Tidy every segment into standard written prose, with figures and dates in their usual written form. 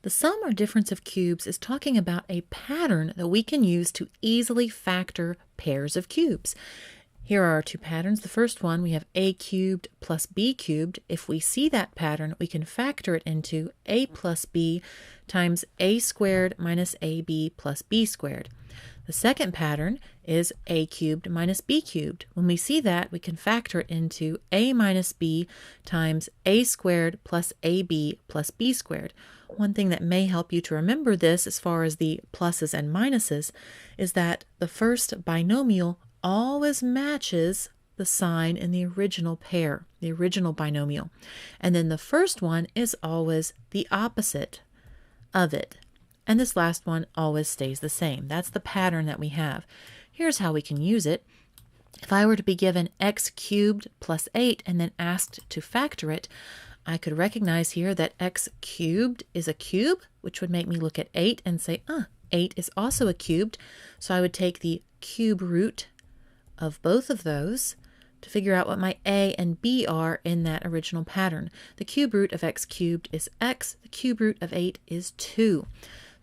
The sum or difference of cubes is talking about a pattern that we can use to easily factor pairs of cubes. Here are our two patterns. The first one, we have a cubed plus b cubed. If we see that pattern, we can factor it into a plus b times a squared minus ab plus b squared. The second pattern is a cubed minus b cubed. When we see that, we can factor it into a minus b times a squared plus ab plus b squared. One thing that may help you to remember this as far as the pluses and minuses is that the first binomial always matches the sign in the original pair, the original binomial. And then the first one is always the opposite of it. And this last one always stays the same. That's the pattern that we have. Here's how we can use it. If I were to be given x cubed plus 8 and then asked to factor it, I could recognize here that x cubed is a cube, which would make me look at 8 and say, 8 is also a cubed. So I would take the cube root of both of those to figure out what my a and b are in that original pattern. The cube root of x cubed is x. The cube root of 8 is 2.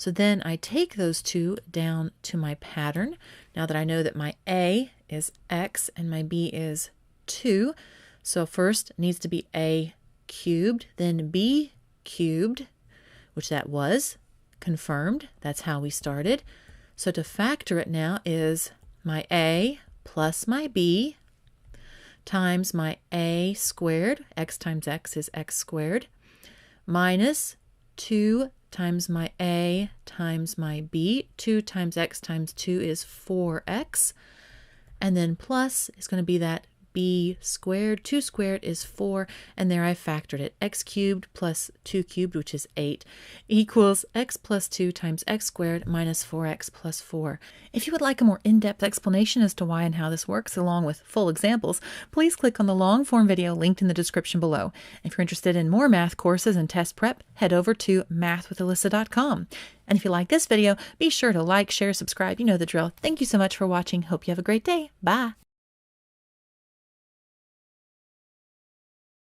So then I take those two down to my pattern. Now that I know that my a is x and my b is 2. So first it needs to be a cubed, then b cubed, which that was confirmed. That's how we started. So to factor it now is my a plus my b times my a squared, x times x is x squared, minus 2 times my a times my b. 2 times x times 2 is 4x. And then plus is going to be that b squared. 2 squared is 4. And there I factored it. X cubed plus 2 cubed, which is 8, equals x plus 2 times x squared minus 4x plus 4. If you would like a more in-depth explanation as to why and how this works, along with full examples, please click on the long-form video linked in the description below. If you're interested in more math courses and test prep, head over to mathwithalyssa.com. And if you like this video, be sure to like, share, subscribe. You know the drill. Thank you so much for watching. Hope you have a great day. Bye.